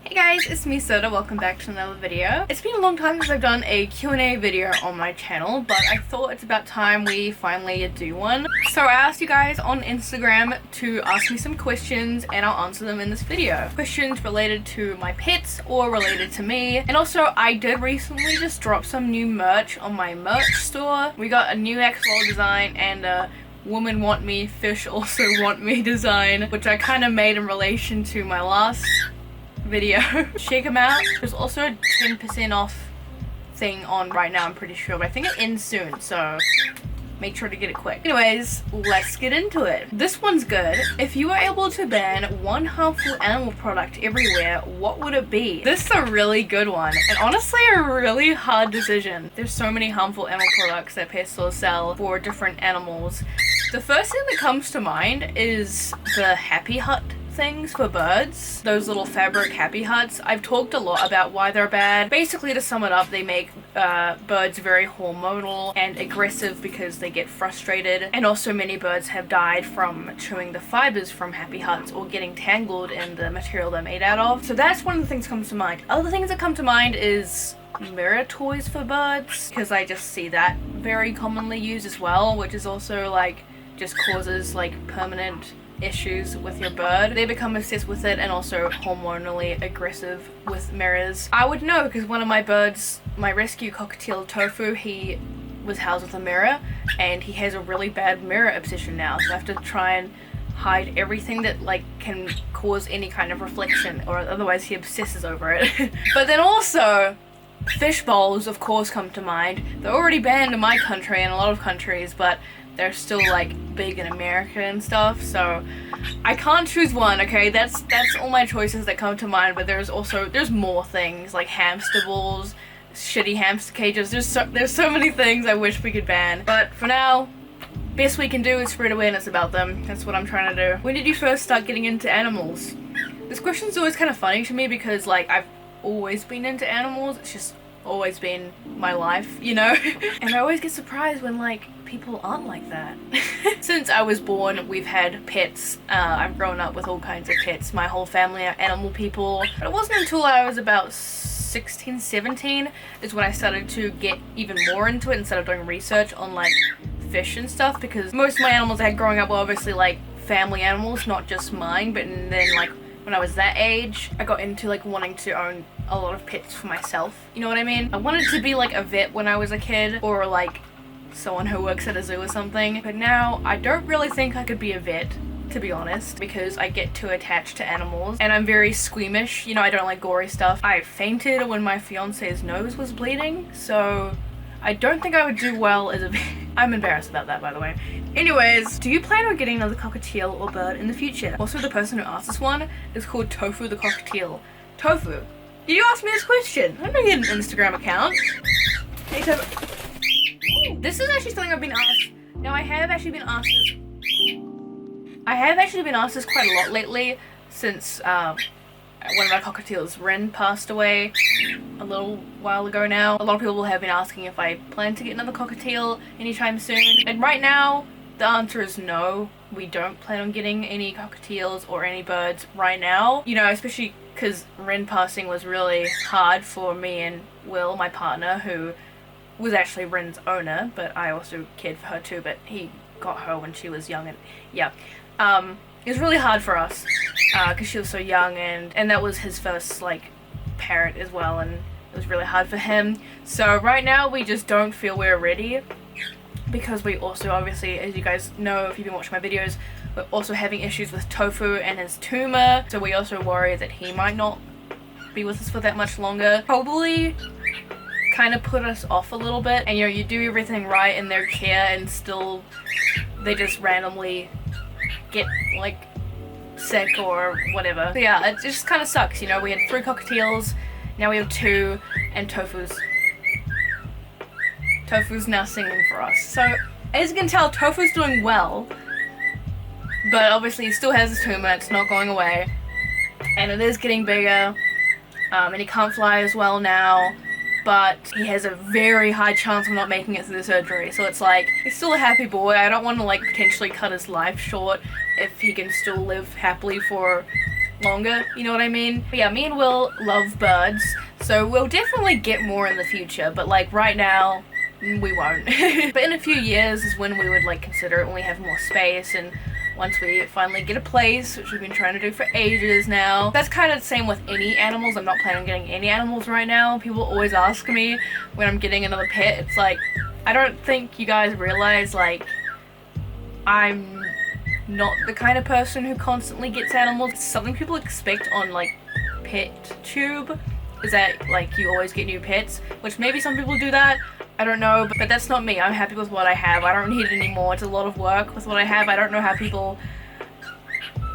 Hey guys, it's me Soda. Welcome back to another video. It's been a long time since I've done a Q&A video on my channel, but I thought it's about time we finally do one. So I asked you guys on Instagram to ask me some questions and I'll answer them in this video. Questions related to my pets or related to me. And also I did recently just drop some new merch on my merch store. We got a new XL design and a women want me, fish also want me design, which I kind of made in relation to my last video. Check them out. There's also a 10% off thing on right now, I'm pretty sure, but I think it ends soon, so make sure to get it quick. Anyways, let's get into it. This one's good. If you were able to ban one harmful animal product everywhere, what would it be? This is a really good one, and honestly a really hard decision. There's so many harmful animal products that pet stores sell for different animals. The first thing that comes to mind is the Happy Hut things for birds, those little fabric happy huts. I've talked a lot about why they're bad. Basically, to sum it up, they make birds very hormonal and aggressive because they get frustrated, and also many birds have died from chewing the fibers from happy huts or getting tangled in the material they're made out of. So that's one of the things that comes to mind. Other things that come to mind is mirror toys for birds, because I just see that very commonly used as well, which is also like just causes like permanent issues with your bird. They become obsessed with it and also hormonally aggressive with mirrors. I would know because one of my birds, my rescue cockatiel Tofu, he was housed with a mirror and he has a really bad mirror obsession now, so I have to try and hide everything that like can cause any kind of reflection, or otherwise he obsesses over it. But then also fish bowls of course come to mind. They're already banned in my country and a lot of countries, but they're still like big in America and stuff, so I can't choose one, okay? That's all my choices that come to mind, but there's more things like hamster balls, shitty hamster cages. There's so many things I wish we could ban, but for now, best we can do is spread awareness about them. That's what I'm trying to do. When did you first start getting into animals? This question's always kind of funny to me because like I've always been into animals. It's just always been my life, you know? And I always get surprised when like people aren't like that. Since I was born, we've had pets. I've grown up with all kinds of pets. My whole family are animal people. But it wasn't until I was about 16, 17 is when I started to get even more into it and started doing research on like fish and stuff, because most of my animals I had growing up were obviously like family animals, not just mine. But then like when I was that age, I got into like wanting to own a lot of pets for myself. You know what I mean? I wanted to be like a vet when I was a kid, or like someone who works at a zoo or something. But now I don't really think I could be a vet, to be honest, because I get too attached to animals and I'm very squeamish. You know, I don't like gory stuff. I fainted when my fiance's nose was bleeding, so I don't think I would do well as a vet. I'm embarrassed about that, by the way. Anyways, do you plan on getting another cockatiel or bird in the future? Also, the person who asked this one is called Tofu the Cockatiel. Tofu, did you ask me this question? I don't get an Instagram account. Hey Tofu. This is actually something I've been asked. Now I have actually been asked this quite a lot lately, since one of our cockatiels, Ren, passed away a little while ago now. A lot of people have been asking if I plan to get another cockatiel anytime soon. And right now, the answer is no. We don't plan on getting any cockatiels or any birds right now. You know, especially because Ren passing was really hard for me and Will, my partner, who was actually Ren's owner, but I also cared for her too, but he got her when she was young, and yeah. It was really hard for us, because she was so young, and that was his first, like, parent as well, and it was really hard for him. So right now, we just don't feel we're ready, because we also, obviously, as you guys know, if you've been watching my videos, we're also having issues with Tofu and his tumor, so we also worry that he might not be with us for that much longer. Probably kind of put us off a little bit, and you know, you do everything right in their care and still they just randomly get like sick or whatever. So yeah, it just kind of sucks, you know. We had 3 cockatiels, now we have 2, and Tofu's now singing for us. So as you can tell, Tofu's doing well, but obviously he still has his tumor. It's not going away, and it is getting bigger, and he can't fly as well now, but he has a very high chance of not making it through the surgery. So it's like, he's still a happy boy. I don't want to like potentially cut his life short if he can still live happily for longer, you know what I mean? But yeah, me and Will love birds, so we'll definitely get more in the future, but like right now, we won't. But in a few years is when we would like consider it, when we have more space and once we finally get a place, which we've been trying to do for ages now. That's kind of the same with any animals. I'm not planning on getting any animals right now. People always ask me when I'm getting another pet. It's like, I don't think you guys realize, like, I'm not the kind of person who constantly gets animals. It's something people expect on like PetTube, is that like you always get new pets, which maybe some people do that. I don't know, but that's not me. I'm happy with what I have. I don't need it anymore. It's a lot of work with what I have. I don't know how people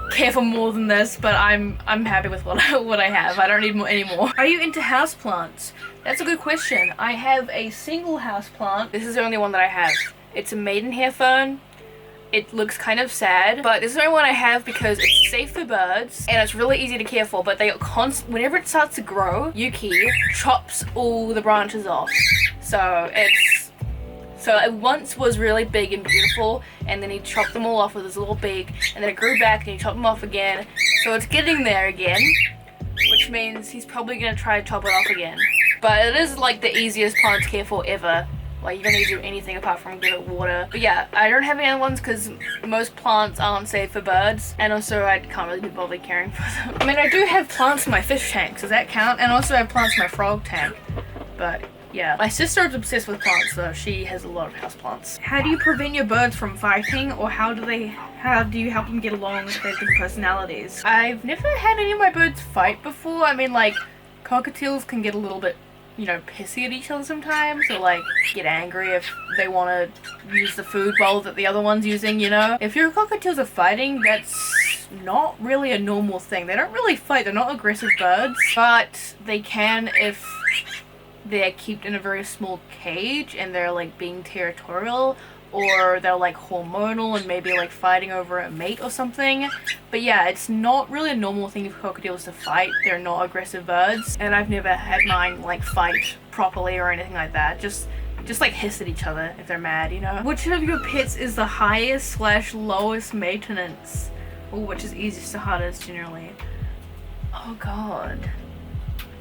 care for more than this, but I'm happy with what I have. I don't need any more. Are you into houseplants? That's a good question. I have a single houseplant. This is the only one that I have. It's a maidenhair fern. It looks kind of sad, but this is the only one I have because it's safe for birds and it's really easy to care for, but they whenever it starts to grow, Yuki chops all the branches off. So it once was really big and beautiful, and then he chopped them all off with his little beak, and then it grew back and he chopped them off again. So it's getting there again, which means he's probably gonna try to chop it off again. But it is like the easiest plant to care for ever. Like, you don't need to do anything apart from give it water. But yeah, I don't have any other ones because most plants aren't safe for birds. And also, I can't really be bothered caring for them. I mean, I do have plants in my fish tank. Does that count? And also I have plants in my frog tank. But yeah. My sister is obsessed with plants, though. She has a lot of houseplants. How do you prevent your birds from fighting? Or how do you help them get along with their different personalities? I've never had any of my birds fight before. I mean, like, cockatiels can get a little bit, you know, pissy at each other sometimes, or like get angry if they want to use the food bowl that the other one's using, you know. If your cockatiels are fighting, that's not really a normal thing. They don't really fight, they're not aggressive birds, but they can if they're kept in a very small cage and they're like being territorial, or they're like hormonal and maybe like fighting over a mate or something. But yeah, it's not really a normal thing for cockatiels to fight. They're not aggressive birds, and I've never had mine like fight properly or anything like that. Just like hiss at each other if they're mad, you know. Which of your pets is the highest / lowest maintenance? Or which is easiest to hardest generally? Oh god,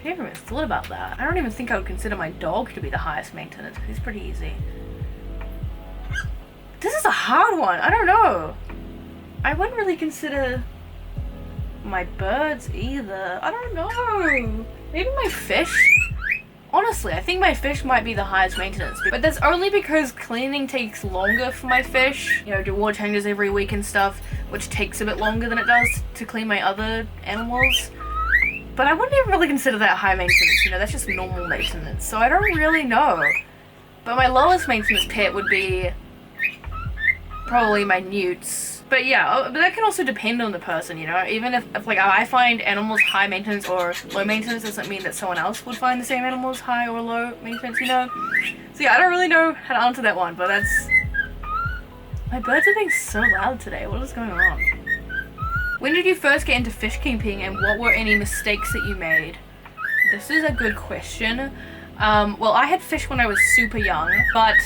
I never even thought about that. I don't even think I would consider my dog to be the highest maintenance because he's pretty easy. This is a hard one. I don't know. I wouldn't really consider my birds either. I don't know. Maybe my fish? Honestly, I think my fish might be the highest maintenance. But that's only because cleaning takes longer for my fish. You know, do water changes every week and stuff, which takes a bit longer than it does to clean my other animals. But I wouldn't even really consider that high maintenance. You know, that's just normal maintenance. So I don't really know. But my lowest maintenance pet would be probably my newts. But yeah, but that can also depend on the person, you know. Even if like I find animals high maintenance or low maintenance, doesn't mean that someone else would find the same animals high or low maintenance, you know. So yeah, I don't really know how to answer that one, but that's... My birds are being so loud today. What is going on? When did you first get into fish keeping, and what were any mistakes that you made? This is a good question. Well, I had fish when I was super young, but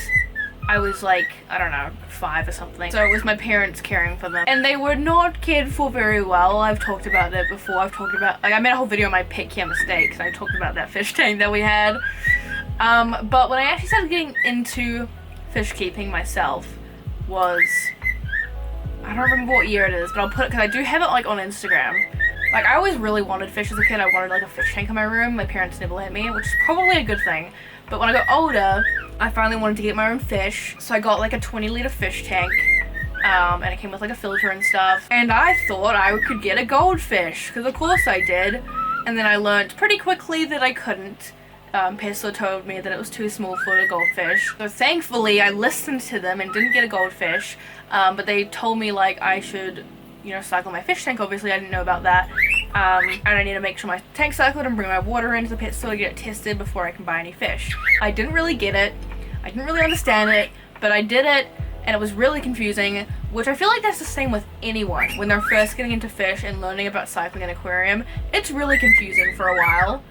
I was like, I don't know, 5 or something. So it was my parents caring for them. And they were not cared for very well. I've talked about that before. I've talked about, like, I made a whole video on my pet care mistakes. I talked about that fish tank that we had. But when I actually started getting into fish keeping myself was, I don't remember what year it is, but I'll put it, because I do have it like on Instagram. Like, I always really wanted fish as a kid. I wanted like a fish tank in my room. My parents never let me, which is probably a good thing. But when I got older, I finally wanted to get my own fish. So I got like a 20-liter fish tank. And it came with like a filter and stuff. And I thought I could get a goldfish, because of course I did. And then I learned pretty quickly that I couldn't. Pesla told me that it was too small for a goldfish. So thankfully I listened to them and didn't get a goldfish. But they told me like I should, you know, cycle my fish tank. Obviously I didn't know about that. And I need to make sure my tank cycled and bring my water into the pet store to get it tested before I can buy any fish. I didn't really get it. I didn't really understand it, but I did it, and it was really confusing, which I feel like that's the same with anyone. When they're first getting into fish and learning about cycling an aquarium, it's really confusing for a while.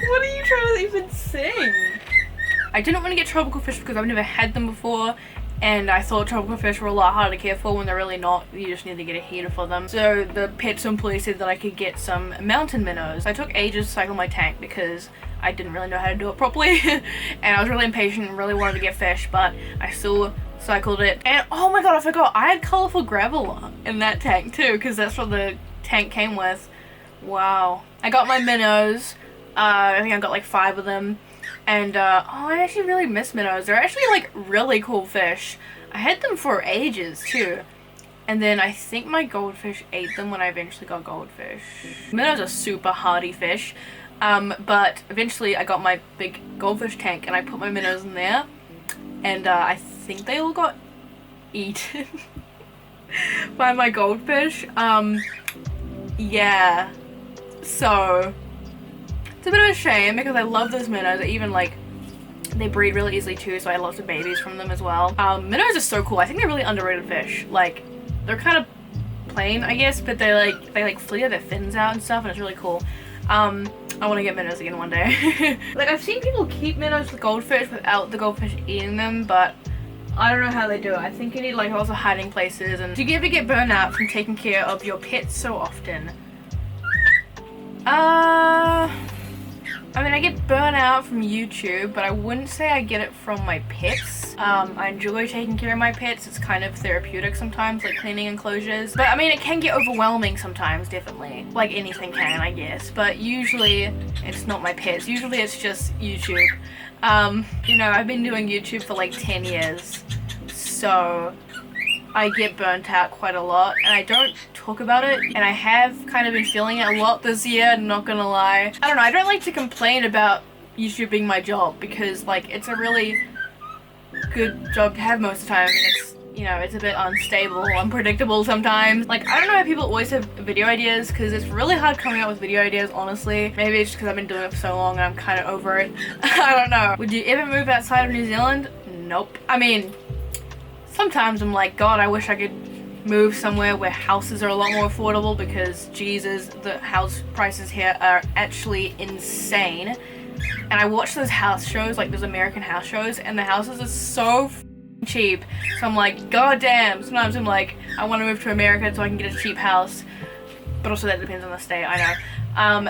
What are you trying to even sing? I didn't want to get tropical fish because I've never had them before, and I thought tropical fish were a lot harder to care for when they're really not. You just need to get a heater for them. So the pet employee said that I could get some mountain minnows. I took ages to cycle my tank because I didn't really know how to do it properly and I was really impatient and really wanted to get fish, but I still cycled it. And oh my god, I forgot, I had colorful gravel in that tank too, because that's what the tank came with. Wow. I got my minnows. I think I got like 5 of them. And oh, I actually really miss minnows. They're actually like really cool fish. I had them for ages too. And then I think my goldfish ate them when I eventually got goldfish. Minnows are super hardy fish. But eventually I got my big goldfish tank and I put my minnows in there. And I think they all got eaten by my goldfish. Yeah. So it's a bit of a shame because I love those minnows. Even like they breed really easily too, so I have lots of babies from them as well. Minnows are so cool. I think they're really underrated fish. Like they're kind of plain, I guess, but they like flare their fins out and stuff, and it's really cool. I want to get minnows again one day. Like I've seen people keep minnows with goldfish without the goldfish eating them, but I don't know how they do it. I think you need like lots of hiding places. And do you ever get burnt out from taking care of your pets so often? I mean, I get burnt out from YouTube, but I wouldn't say I get it from my pets. I enjoy taking care of my pets. It's kind of therapeutic sometimes, like cleaning enclosures. But I mean, it can get overwhelming sometimes, definitely. Like anything can, I guess. But usually, it's not my pets. Usually, it's just YouTube. You know, I've been doing YouTube for like 10 years. So I get burnt out quite a lot, and I don't talk about it, and I have kind of been feeling it a lot this year, not gonna lie. I don't know, I don't like to complain about YouTube being my job because like it's a really good job to have most of the time, and it's, you know, it's a bit unstable, unpredictable sometimes. Like I don't know how people always have video ideas because it's really hard coming up with video ideas, honestly. Maybe it's just because I've been doing it for so long and I'm kind of over it. I don't know. Would you ever move outside of New Zealand? Nope. I mean, sometimes I'm like, God, I wish I could move somewhere where houses are a lot more affordable because Jesus, the house prices here are actually insane. And I watch those house shows, like those American house shows, and the houses are so cheap. So I'm like, God damn. Sometimes I'm like, I want to move to America so I can get a cheap house. But also that depends on the state, I know.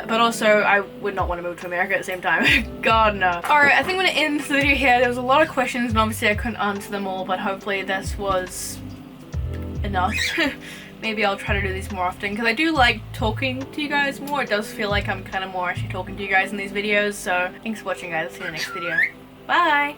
But also I would not want to move to America at the same time. God no. Alright, I think I'm going to end the video here. There was a lot of questions and obviously I couldn't answer them all, but hopefully this was enough. Maybe I'll try to do these more often because I do like talking to you guys more. It does feel like I'm kind of more actually talking to you guys in these videos. So thanks for watching, guys. I'll see you in the next video. Bye!